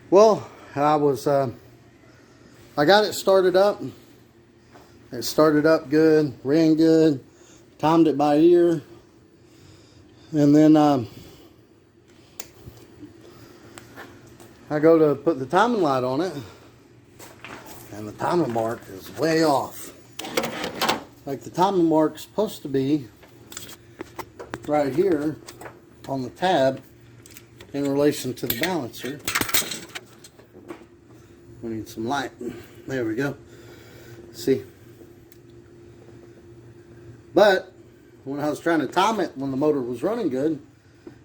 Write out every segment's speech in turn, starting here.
Well, I got it started up. It started up good, ran good, timed it by ear, and then I go to put the timing light on it, and the timing mark is way off. Like the timing mark's supposed to be right here on the tab in relation to the balancer. We need some light. There we go. See? But when I was trying to time it when the motor was running good,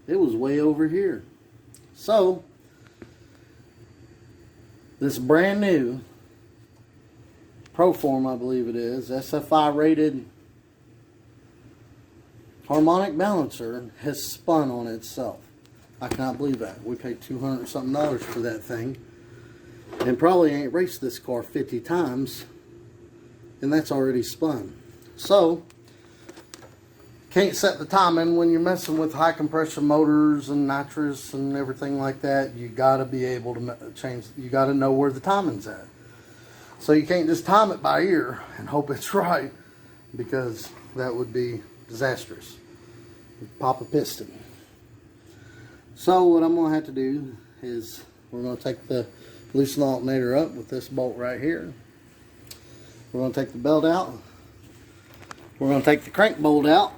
it was way over here. So this brand new Proform, I believe it is, SFI rated harmonic balancer has spun on itself. I cannot believe that. We paid $200 something for that thing, and probably ain't raced this car 50 times, and that's already spun. So can't set the timing when you're messing with high compression motors and nitrous and everything like that. You got to be able to change. You got to know where the timing's at. So you can't just time it by ear and hope it's right, because that would be disastrous. You'd pop a piston. So what I'm going to have to do is we're going to take the loosen alternator up with this bolt right here. We're going to take the belt out. We're going to take the crank bolt out.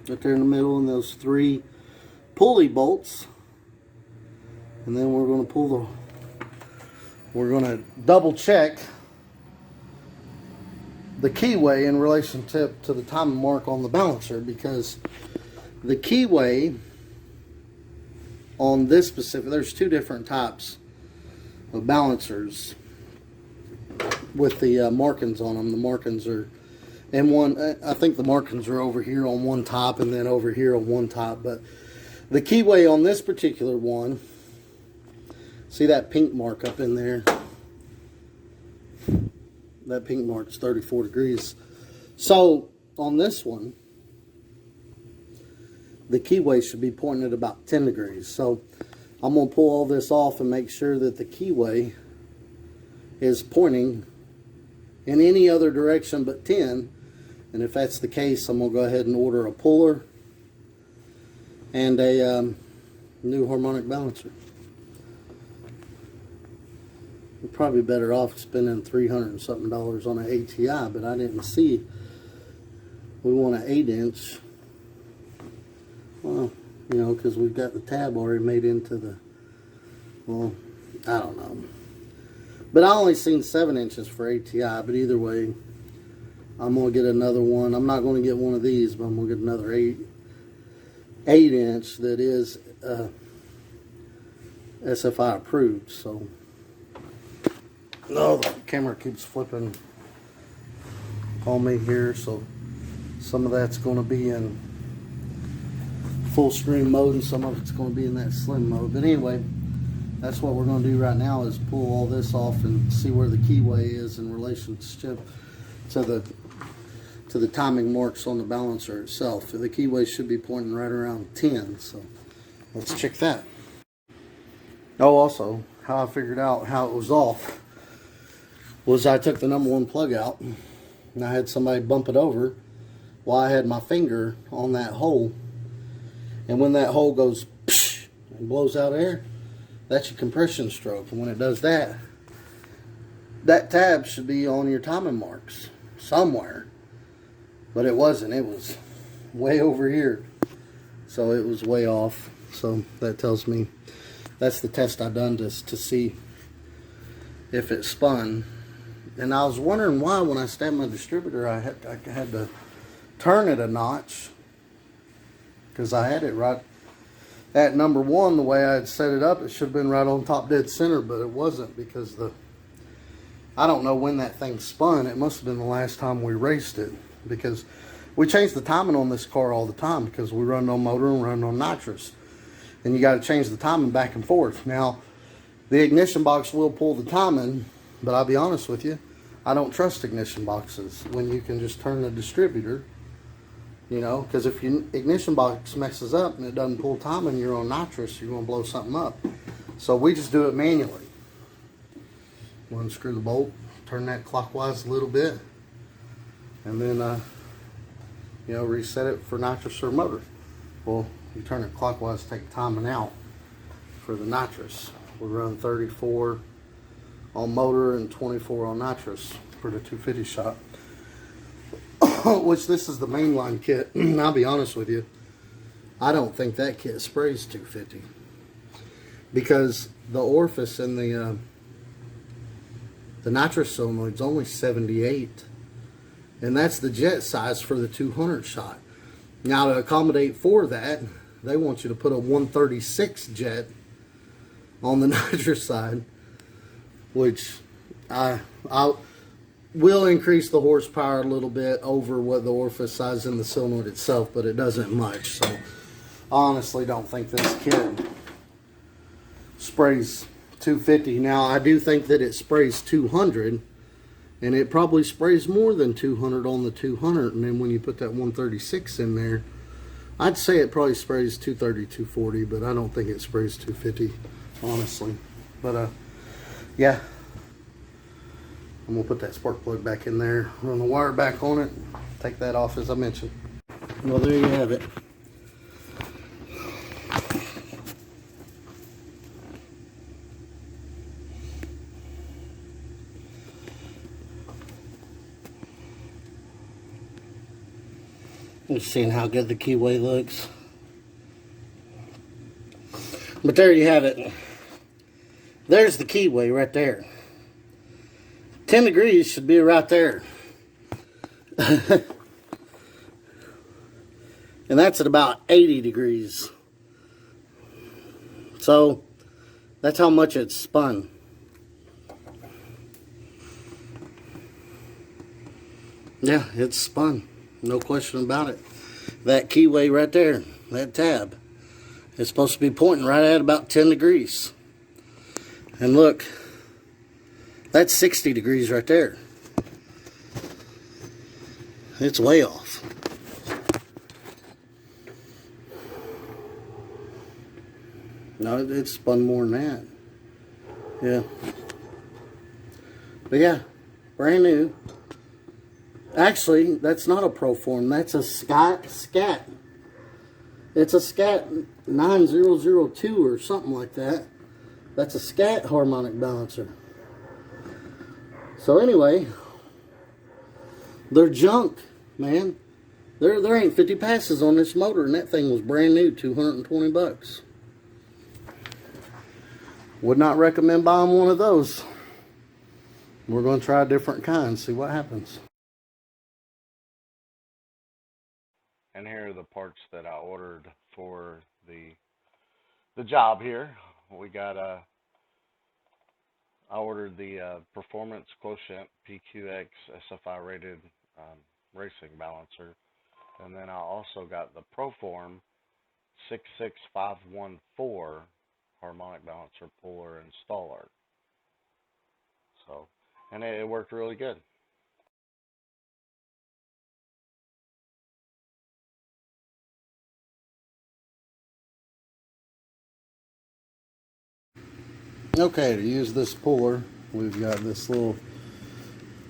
Right there in the middle, and those 3 pulley bolts. And then we're going to we're going to double check the keyway in relationship to the timing mark on the balancer, because the keyway on this specific, there's 2 different types of balancers with the markings on them. The markings are, and I think the markings are over here on one top and then over here on one top, but the keyway on this particular one, see that pink mark up in there? That pink mark's 34 degrees. So on this one, the keyway should be pointing at about 10 degrees. So I'm going to pull all this off and make sure that the keyway is pointing in any other direction but 10. And if that's the case, I'm going to go ahead and order a puller and a new harmonic balancer. We're probably better off spending $300 and something on an ATI, but I didn't see we want an 8-inch. Well, you know, because we've got the tab already made into the, well, I don't know. But I only seen 7 inches for ATI, but either way, I'm going to get another one. I'm not going to get one of these, but I'm going to get another 8-inch that is SFI approved. So, no, the camera keeps flipping on me here, so some of that's going to be in full screen mode and some of it's going to be in that slim mode. But anyway, that's what we're going to do right now, is pull all this off and see where the keyway is in relationship to the timing marks on the balancer itself. The keyway should be pointing right around 10, so let's check that. Oh, also, how I figured out how it was off was I took the number 1 plug out and I had somebody bump it over while I had my finger on that hole. And when that hole goes psh, and blows out air, that's your compression stroke. And when it does that, that tab should be on your timing marks somewhere. But it wasn't. It was way over here. So it was way off. So that tells me that's the test I done to see if it spun. And I was wondering why when I stabbed my distributor I had to turn it a notch, because I had it right at number 1. The way I had set it up, it should have been right on top dead center, but it wasn't, because I don't know when that thing spun. It must have been the last time we raced it, because we change the timing on this car all the time, because we run no motor and run no nitrous, and you got to change the timing back and forth. Now the ignition box will pull the timing, but I'll be honest with you, I don't trust ignition boxes when you can just turn the distributor You know, because if your ignition box messes up and it doesn't pull timing, you're on nitrous, you're going to blow something up. So we just do it manually. Unscrew the bolt, turn that clockwise a little bit, and then you know, reset it for nitrous or motor. Well, you turn it clockwise, take timing out for the nitrous. We run 34 on motor and 24 on nitrous for the 250 shot. Which this is the mainline kit. I'll be honest with you, I don't think that kit sprays 250 because the orifice in the nitrous solenoid's only 78, and that's the jet size for the 200 shot. Now to accommodate for that, they want you to put a 136 jet on the nitrous side, which I will increase the horsepower a little bit over what the orifice size in the solenoid itself, but it doesn't much. So I honestly don't think this kit sprays 250. Now I do think that it sprays 200, and it probably sprays more than 200 on the 200, and then when you put that 136 in there, I'd say it probably sprays 230, 240, but I don't think it sprays 250, honestly. But yeah, I'm gonna put that spark plug back in there, run the wire back on it, take that off as I mentioned. Well, there you have it. Just seeing how good the keyway looks. But there you have it. There's the keyway right there. 10 degrees should be right there. And that's at about 80 degrees. So that's how much it's spun. Yeah, it's spun. No question about it. That keyway right there, that tab, is supposed to be pointing right at about 10 degrees. And look, that's 60 degrees right there. It's way off. No, it's spun more than that. Yeah. But yeah, brand new. Actually, that's not a Proform. That's a Scat. It's a Scat 9002 or something like that. That's a Scat harmonic balancer. So anyway, they're junk, man. There ain't 50 passes on this motor, and that thing was brand new, 220 bucks. Would not recommend buying one of those. We're going to try a different kind, see what happens. And here are the parts that I ordered for the job here. We got I ordered the Performance Quotient PQX SFI rated racing balancer, and then I also got the Proform 66514 harmonic balancer puller installer. So, and it worked really good. Okay, to use this puller, we've got this little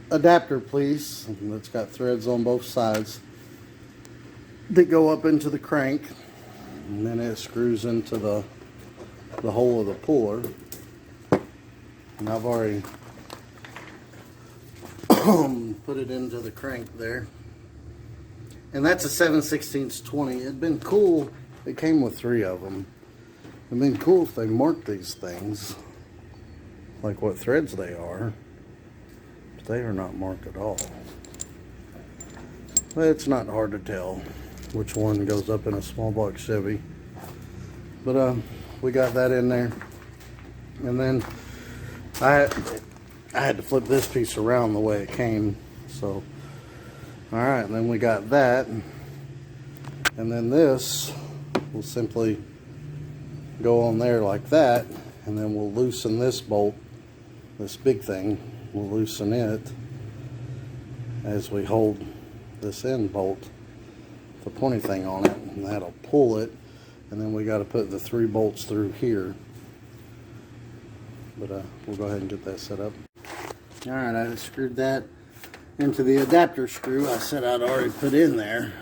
adapter piece that's got threads on both sides that go up into the crank, and then it screws into the hole of the puller. And I've already put it into the crank there. And that's a 7/16 20. It'd been cool. It came with 3 of them. It'd been cool if they marked these things like what threads they are, but they are not marked at all. But it's not hard to tell which one goes up in a small block Chevy. But we got that in there, and then I had to flip this piece around the way it came. So all right, and then we got that, and then this will simply go on there like that, and then we'll loosen this bolt. This big thing, we'll loosen it as we hold this end bolt the pointy thing on it, and that'll pull it, and then we got to put the 3 bolts through here. But we'll go ahead and get that set up. Alright, I screwed that into the adapter screw I said I'd already put in there.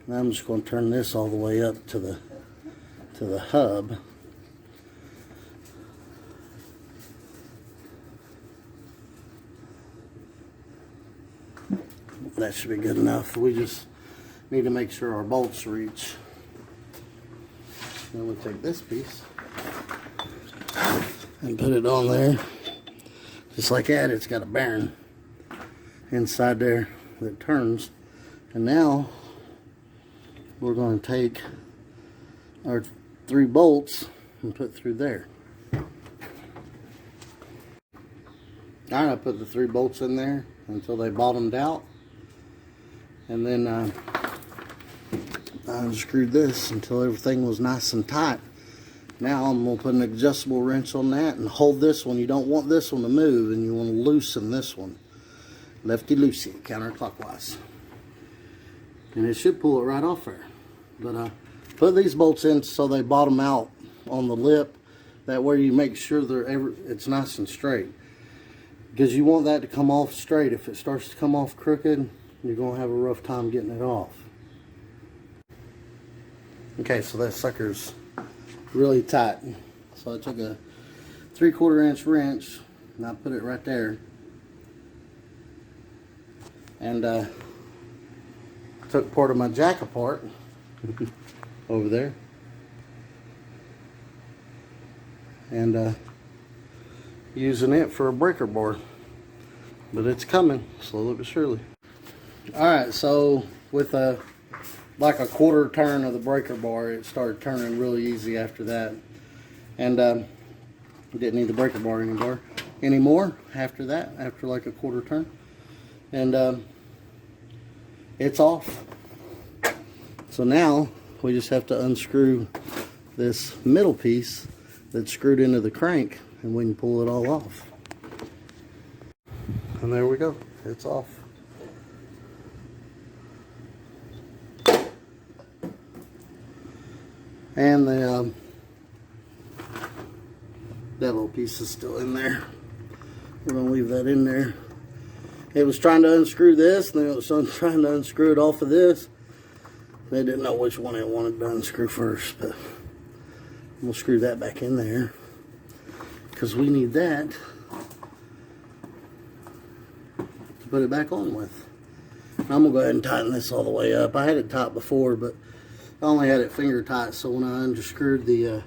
Now I'm just going to turn this all the way up to the hub. That should be good enough. We just need to make sure our bolts reach. Then we'll take this piece and put it on there. Just like that, it's got a bearing inside there that turns. And now we're going to take our 3 bolts and put through there. Alright, I put the 3 bolts in there until they bottomed out. And then I unscrewed this until everything was nice and tight. Now I'm going to put an adjustable wrench on that and hold this one. You don't want this one to move, and you want to loosen this one. Lefty-loosey, counterclockwise. And it should pull it right off there. But put these bolts in so they bottom out on the lip. That way you make sure it's nice and straight. Because you want that to come off straight. If it starts to come off crooked, you're going to have a rough time getting it off. Okay, so that sucker's really tight. So I took a 3/4 inch wrench and I put it right there. And took part of my jack apart over there. And using it for a breaker bar. But it's coming, slowly but surely. Alright, so with like a 1/4 turn of the breaker bar, it started turning really easy after that. And didn't need the breaker bar anymore after that, after like a 1/4 turn. And it's off. So now we just have to unscrew this middle piece that's screwed into the crank, and we can pull it all off. And there we go, it's off. And that little piece is still in there. We're going to leave that in there. It was trying to unscrew this, and then it was trying to unscrew it off of this. They didn't know which one it wanted to unscrew first, but we'll screw that back in there because we need that to put it back on with. I'm going to go ahead and tighten this all the way up. I had it tight before, but I only had it finger tight, so when I unscrewed the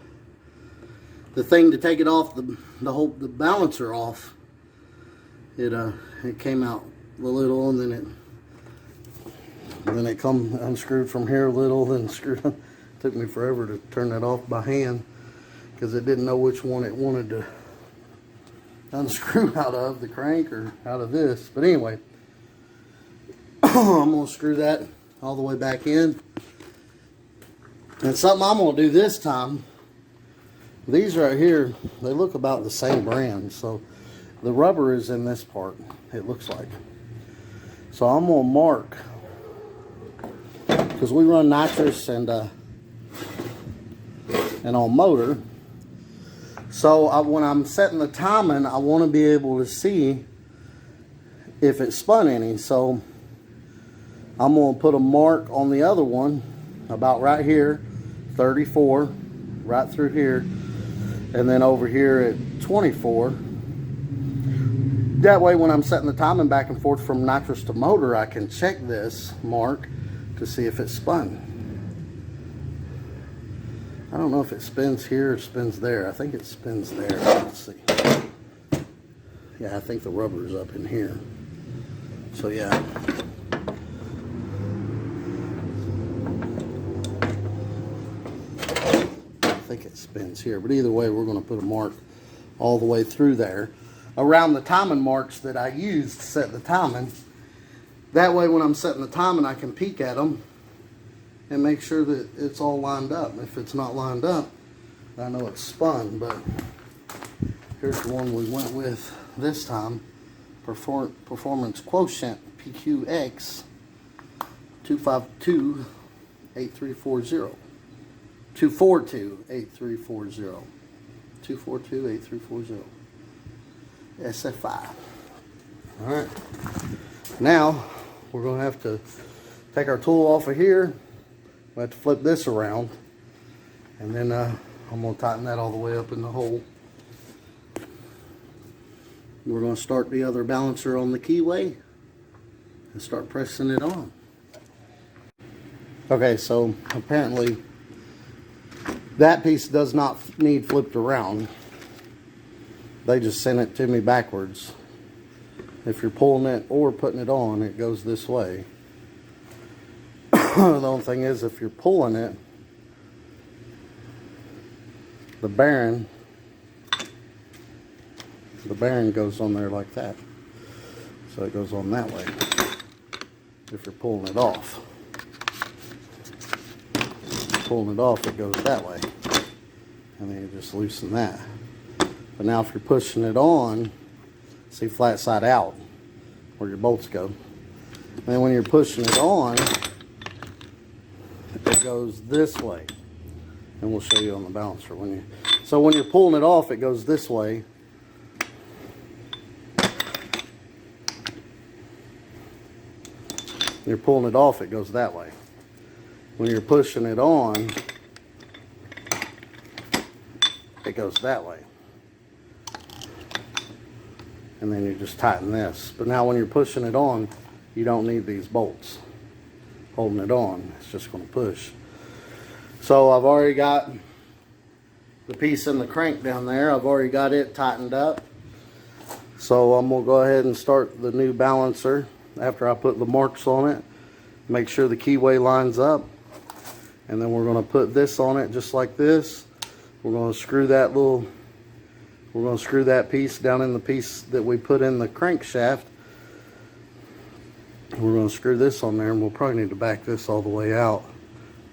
thing to take it off, the balancer off, it came out a little, and then it come unscrewed from here a little, then screwed. It took me forever to turn that off by hand because it didn't know which one it wanted to unscrew out of, the crank or out of this. But anyway, I'm going to screw that all the way back in. And something I'm going to do this time, these right here, they look about the same brand. So the rubber is in this part, it looks like. So I'm going to mark, because we run nitrous and on motor. So when I'm setting the timing, I want to be able to see if it spun any. So I'm going to put a mark on the other one, about right here, 34, right through here, and then over here at 24. That way when I'm setting the timing back and forth from nitrous to motor, I can check this mark to see if it spun. I don't know if it spins here or spins there. I think it spins there. Let's see. Yeah, I think the rubber is up in here. So yeah. I think it spins here, but either way, we're going to put a mark all the way through there around the timing marks that I used to set the timing. That way when I'm setting the timing, I can peek at them and make sure that it's all lined up. If it's not lined up, I know it's spun. But here's the one we went with this time. Performance Quotient PQX 252 8340. 242-8340. 242-8340. SFI. Alright. Now, we're going to have to take our tool off of here. We have to flip this around. And then I'm going to tighten that all the way up in the hole. We're going to start the other balancer on the keyway and start pressing it on. Okay, so apparently that piece does not need flipped around. They just sent it to me backwards. If you're pulling it or putting it on, it goes this way. The only thing is, if you're pulling it, the bearing goes on there like that. So it goes on that way if you're pulling it off. Pulling it off, it goes that way. And then you just loosen that. But now if you're pushing it on, see, flat side out where your bolts go. And then when you're pushing it on, it goes this way. And we'll show you on the balancer. So when you're pulling it off, it goes this way. You're pulling it off, it goes that way. When you're pushing it on, it goes that way. And then you just tighten this. But now when you're pushing it on, you don't need these bolts holding it on. It's just going to push. So I've already got the piece in the crank down there. I've already got it tightened up. So I'm going to go ahead and start the new balancer after I put the marks on it. Make sure the keyway lines up. And then we're going to put this on it just like this. We're going to screw that piece down in the piece that we put in the crankshaft. We're going to screw this on there, and we'll probably need to back this all the way out.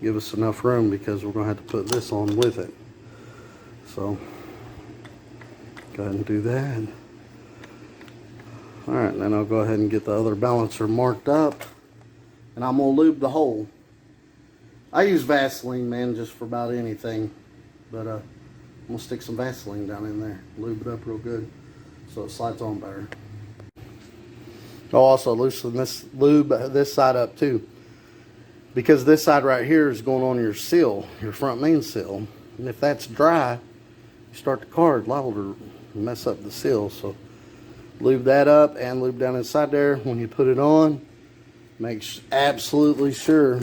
Give us enough room because we're going to have to put this on with it. So, go ahead and do that. Alright, then I'll go ahead and get the other balancer marked up. And I'm going to lube the hole. I use Vaseline, man, just for about anything. But I'm going to stick some Vaseline down in there. Lube it up real good so it slides on better. I'll also loosen lube this side up too. Because this side right here is going on your seal, your front main seal. And if that's dry, you start the car, it's liable to mess up the seal. So lube that up and lube down inside there. When you put it on, make absolutely sure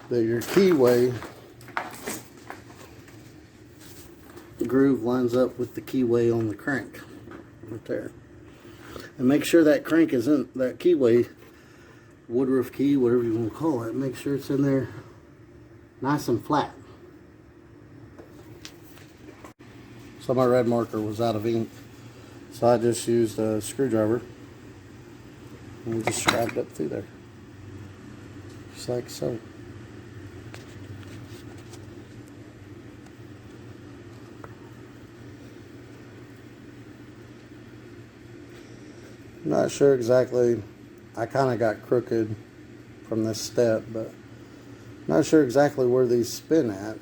that your keyway groove lines up with the keyway on the crank right there. And make sure that crank is in, that keyway, woodruff key, whatever you want to call it, make sure it's in there nice and flat. So my red marker was out of ink, so I just used a screwdriver and just scrapped up through there, just like so. Not sure exactly, I kind of got crooked from this step, but not sure exactly where these spin at.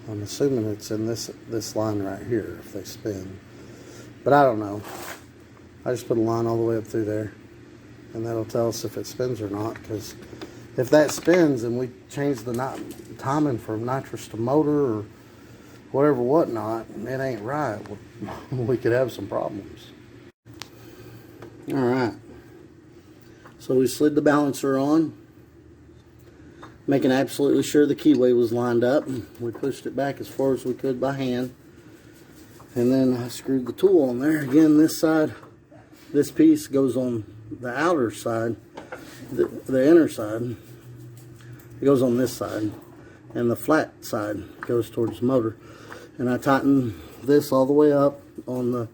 I'm assuming it's in this line right here if they spin, but I don't know. I just put a line all the way up through there, and that'll tell us if it spins or not, because if that spins and we change the timing from nitrous to motor or whatever whatnot, it ain't right. We could have some problems. Alright, so we slid the balancer on, making absolutely sure the keyway was lined up. We pushed it back as far as we could by hand, and then I screwed the tool on there. Again, this side, this piece goes on the outer side, the inner side, it goes on this side, and the flat side goes towards the motor. And I tightened this all the way up on the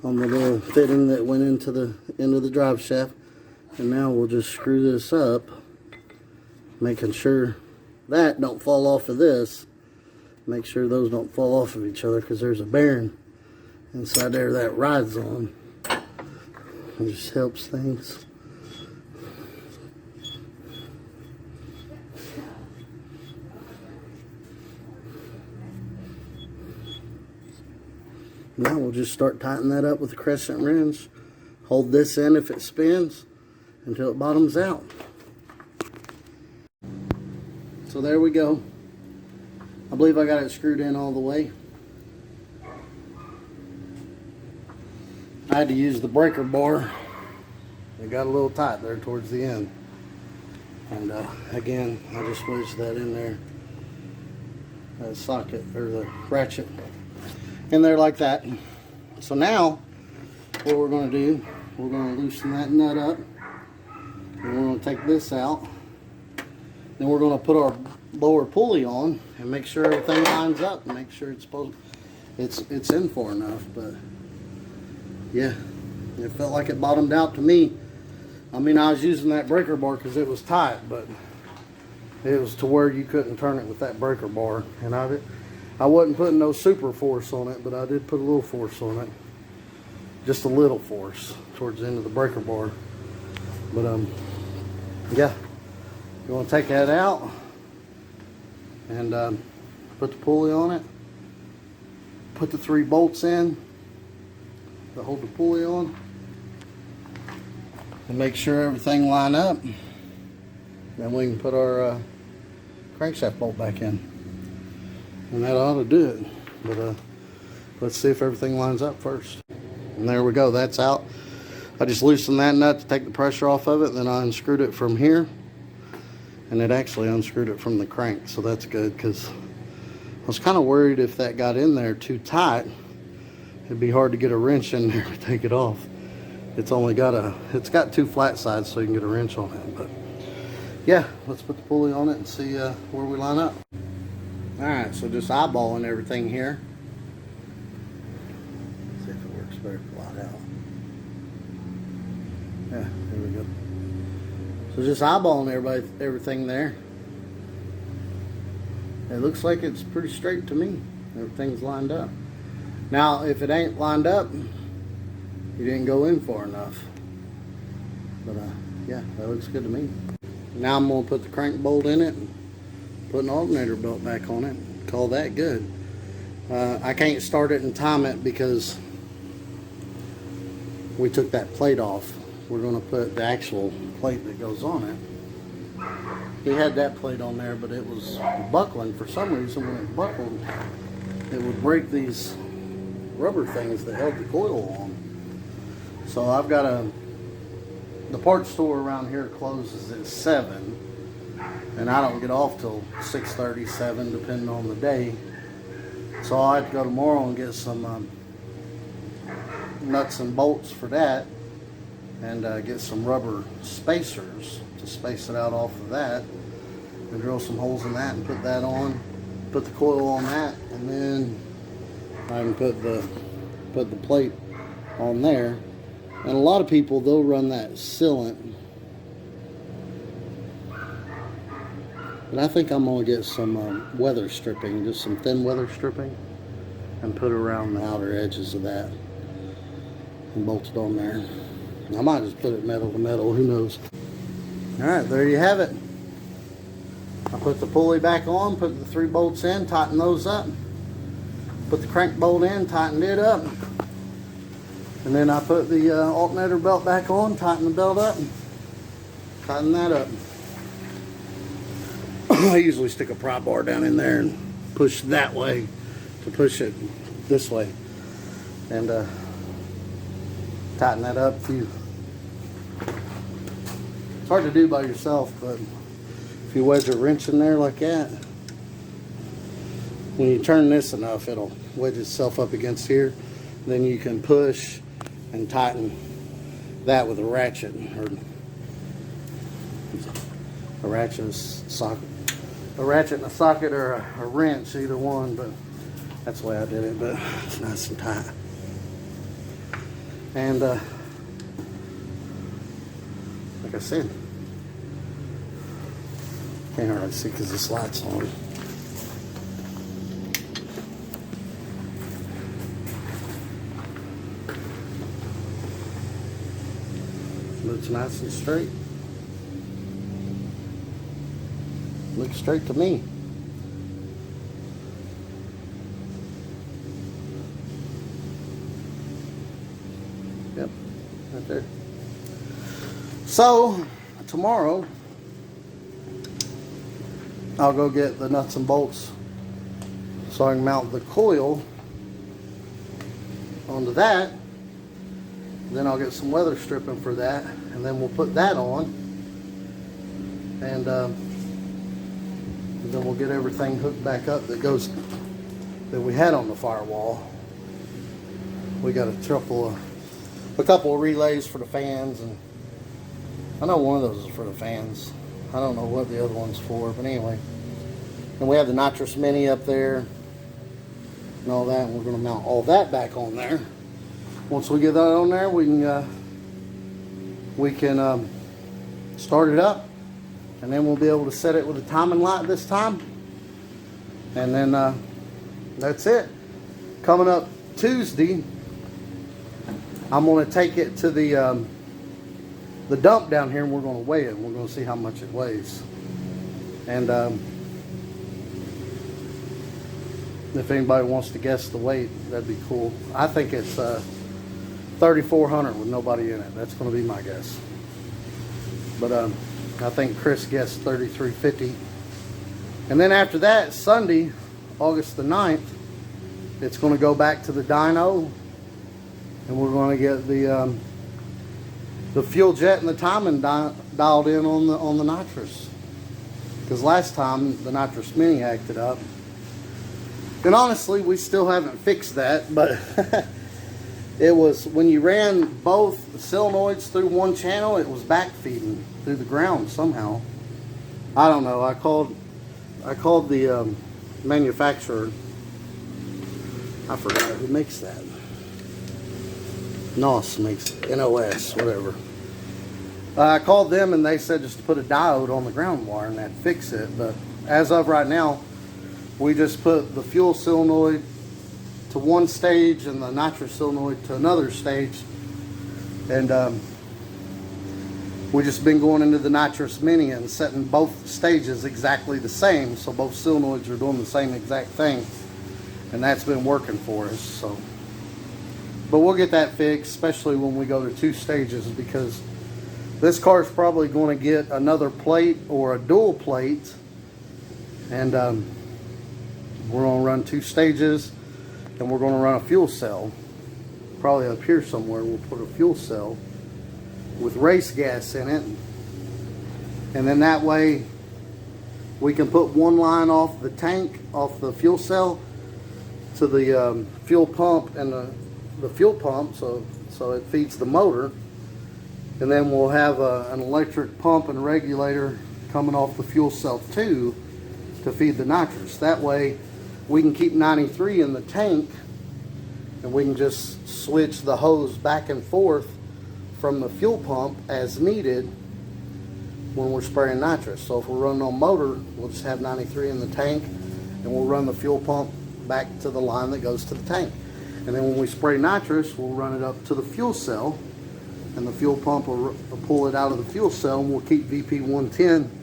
little fitting that went into the end of the drive shaft. And now we'll just screw this up, making sure that don't fall off of this. Make sure those don't fall off of each other, because there's a bearing inside there that rides on. It just helps things. Now we'll just start tightening that up with the crescent wrench. Hold this in if it spins until it bottoms out. So there we go. I believe I got it screwed in all the way. I had to use the breaker bar. It got a little tight there towards the end. And again, I just wedged that in there. That socket, or the ratchet, in there like that. So now, what we're going to do, we're going to loosen that nut up. And we're going to take this out. Then we're going to put our lower pulley on and make sure everything lines up and make sure it's in far enough. But yeah, it felt like it bottomed out to me. I mean, I was using that breaker bar because it was tight, but it was to where you couldn't turn it with that breaker bar. And I wasn't putting no super force on it, but I did put a little force on it. Just a little force towards the end of the breaker bar. But yeah, you want to take that out and put the pulley on it. Put the 3 bolts in to hold the pulley on. And make sure everything line up. Then we can put our crankshaft bolt back in. And that ought to do it. But let's see if everything lines up first. And there we go, that's out. I just loosened that nut to take the pressure off of it, then I unscrewed it from here. And it actually unscrewed it from the crank, so that's good, because I was kind of worried if that got in there too tight, it'd be hard to get a wrench in there to take it off. It's got 2 flat sides, so you can get a wrench on it. But yeah, let's put the pulley on it and see where we line up. Alright, so just eyeballing everything here. See if it works better plot out. Yeah, there we go. So just eyeballing everything there. It looks like it's pretty straight to me. Everything's lined up. Now, if it ain't lined up, you didn't go in far enough. But yeah, that looks good to me. Now I'm going to put the crank bolt in it and put an alternator belt back on it. Call that good. I can't start it and time it because we took that plate off. We're going to put the actual plate that goes on it. We had that plate on there, but it was buckling for some reason. When it buckled, it would break these rubber things that held the coil on. So I've got the parts store around here closes at 7, and I don't get off till 6:30, 7, depending on the day. So I have to go tomorrow and get some nuts and bolts for that, and get some rubber spacers to space it out off of that, and drill some holes in that and put that on, put the coil on that, and then I can put the plate on there. And a lot of people, they'll run that sealant, but I think I'm going to get some weather stripping, just some thin weather stripping, and put it around the outer edges of that and bolt it on there. I might just put it metal to metal, who knows. Alright, there you have it. I put the pulley back on, put the 3 bolts in, tighten those up, put the crank bolt in, tightened it up. And then I put the alternator belt back on, tighten the belt up, tighten that up. I usually stick a pry bar down in there and push that way to push it this way. And tighten that up. It's hard to do by yourself, but if you wedge a wrench in there like that, when you turn this enough, it'll wedge itself up against here. Then you can push and tighten that with a ratchet, or a ratchet and a socket, or a wrench, either one. But that's the way I did it. But it's nice and tight. And like I said, can't hardly see because this light's on. Looks nice and straight. Looks straight to me. right there. So tomorrow I'll go get the nuts and bolts so I can mount the coil onto that. Then I'll get some weather stripping for that, and then we'll put that on, and then we'll get everything hooked back up that we had on the firewall. We got a couple of relays for the fans, and I know one of those is for the fans. I don't know what the other one's for, but anyway. And we have the nitrous mini up there and all that, and we're going to mount all that back on there. Once we get that on there, we can start it up, and then we'll be able to set it with a timing light this time, and then that's it. Coming up Tuesday, I'm going to take it to the dump down here, and we're going to weigh it, and we're going to see how much it weighs. And if anybody wants to guess the weight, that'd be cool. I think it's 3,400 with nobody in it. That's going to be my guess. But I think Chris guessed 3,350. And then after that, Sunday, August the 9th, it's going to go back to the dyno, and we're going to get the fuel jet and the timing dialed in on the nitrous. Because last time the nitrous mini acted up. And honestly, we still haven't fixed that, but it was when you ran both solenoids through one channel, it was backfeeding through the ground somehow. I don't know. I called the manufacturer. I forgot who makes that. NOS makes it. NOS, whatever. I called them and they said just to put a diode on the ground wire and that'd fix it. But as of right now, we just put the fuel solenoid to one stage and the nitrous solenoid to another stage, and we just been going into the nitrous mini and setting both stages exactly the same, so both solenoids are doing the same exact thing, and that's been working for us. So, but we'll get that fixed, especially when we go to 2 stages, because this car is probably going to get another plate or a dual plate, and we're going to run 2 stages, and we're going to run a fuel cell. Probably up here somewhere we'll put a fuel cell with race gas in it. And then that way we can put one line off the tank, off the fuel cell, to the fuel pump and the fuel pump, so it feeds the motor. And then we'll have an electric pump and regulator coming off the fuel cell too to feed the nitrous. That way we can keep 93 in the tank, and we can just switch the hose back and forth from the fuel pump as needed when we're spraying nitrous. So if we're running on motor, we'll just have 93 in the tank, and we'll run the fuel pump back to the line that goes to the tank. And then when we spray nitrous, we'll run it up to the fuel cell, and the fuel pump will pull it out of the fuel cell, and we'll keep VP 110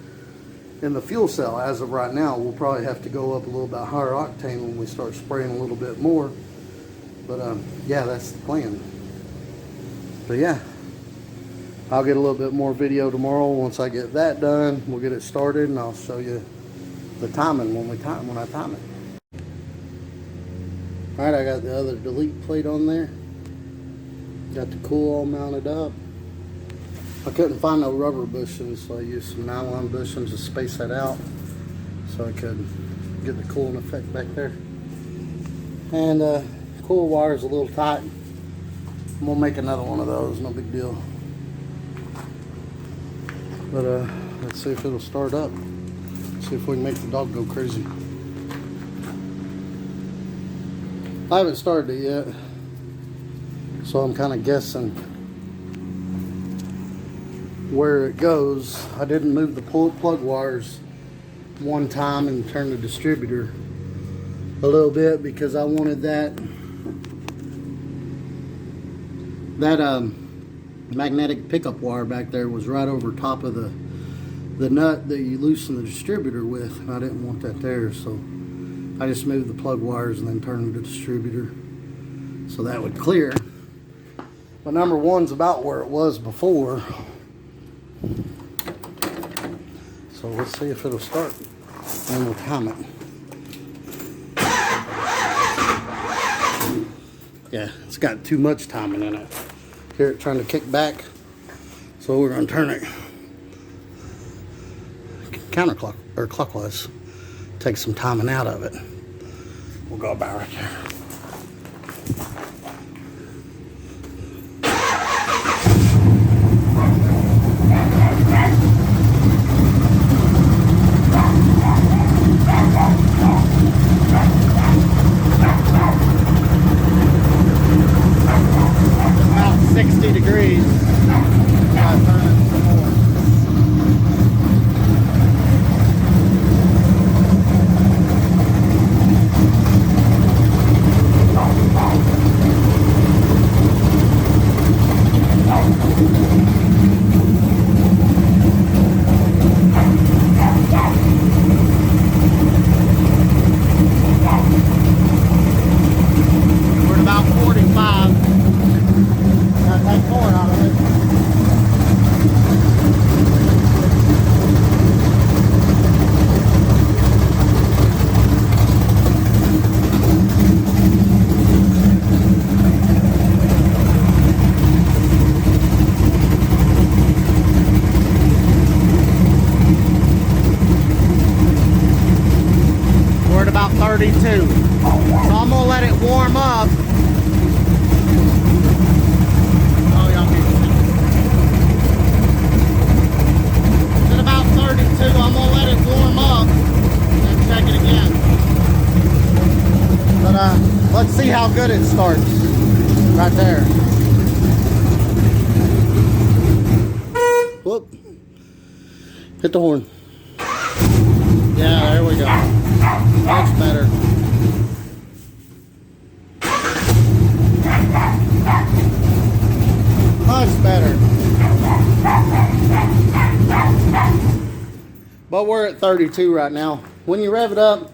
in the fuel cell. As of right now, we'll probably have to go up a little bit higher octane when we start spraying a little bit more. But yeah, that's the plan. But yeah, I'll get a little bit more video tomorrow. Once I get that done, we'll get it started, and I'll show you the timing when I time it. All right, I got the other delete plate on there. Got the cool all mounted up. I couldn't find no rubber bushings, so I used some nylon bushings to space that out so I could get the cooling effect back there. And cool wire is a little tight. I'm gonna make another one of those, no big deal. But let's see if it'll start up. See if we can make the dog go crazy. I haven't started it yet, so I'm kind of guessing where it goes. I didn't move the plug wires one time and turn the distributor a little bit because I wanted that magnetic pickup wire back there was right over top of the nut that you loosen the distributor with, and I didn't want that there, so I just moved the plug wires and then turned the distributor so that would clear. But number one's about where it was before. So let's see if it'll start and we'll time it. Yeah, it's got too much timing in it. Hear it trying to kick back. So we're going to turn it counterclock or clockwise. Take some timing out of it. We'll go about right there. About 60 degrees. Gotta turn it some more. We're at about 45. Gotta take more out of it. We're at about 32. So I'm gonna let it warm up. Oh, y'all can see. It's at about 32. I'm gonna let it warm up and check it again. But let's see how good it starts. Right there. Whoop. Hit the horn. Yeah, there we go. Much better. Much better. But we're at 32 right now. When you rev it up,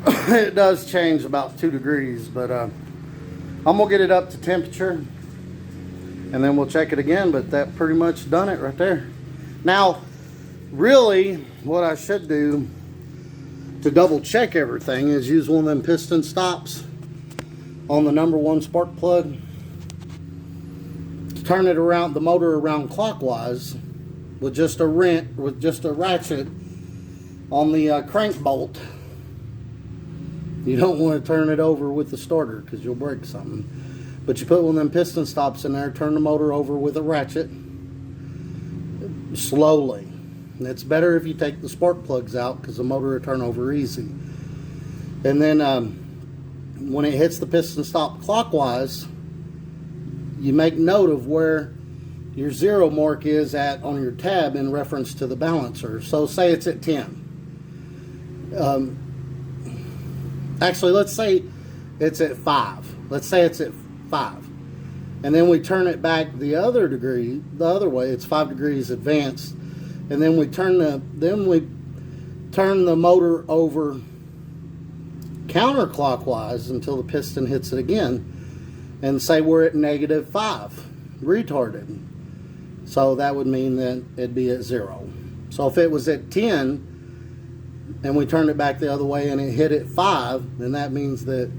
it does change about 2 degrees, but I'm gonna get it up to temperature and then we'll check it again, but that pretty much done it right there. Now, really, what I should do to double check everything is use one of them piston stops on the number one spark plug. Turn it around, the motor around clockwise with just a ratchet on the crank bolt. You don't want to turn it over with the starter because you'll break something. But you put one of them piston stops in there, turn the motor over with a ratchet slowly. And it's better if you take the spark plugs out because the motor will turn over easy. And then when it hits the piston stop clockwise, you make note of where your 0 mark is at on your tab in reference to the balancer. So say it's at 10. Actually, let's say it's at 5. Let's say it's at 5. And then we turn it back the other way. It's 5 degrees advanced. And then we turn the motor over counterclockwise until the piston hits it again. And say we're at -5, retarded. So that would mean that it'd be at 0. So if it was at 10 and we turned it back the other way and it hit at 5, then that means that,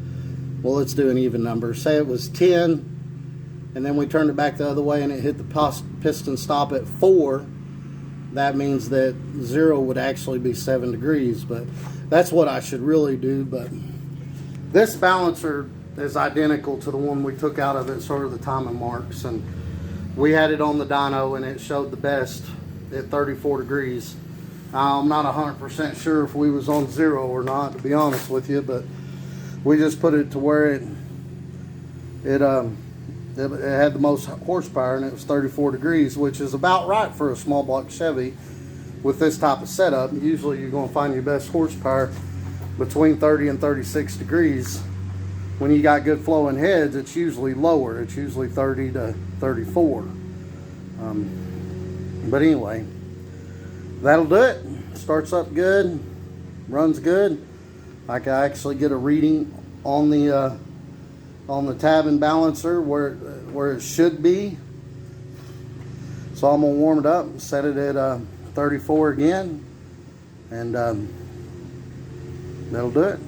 well, let's do an even number. Say it was 10 and then we turned it back the other way and it hit the piston stop at 4. That means that 0 would actually be 7 degrees, but that's what I should really do. But this balancer is identical to the one we took out of it, sort of the timing marks, and we had it on the dyno and it showed the best at 34 degrees. I'm not 100% sure if we was on 0 or not, to be honest with you, but we just put it to where it had the most horsepower, and it was 34 degrees, which is about right for a small block Chevy with this type of setup. Usually you're going to find your best horsepower between 30 and 36 degrees. When you got good flowing heads, it's usually lower. It's usually 30 to 34. But anyway, that'll do it. Starts up good, runs good. I can actually get a reading on the on the tab and balancer where it should be. So I'm gonna warm it up, set it at 34 again, and that'll do it.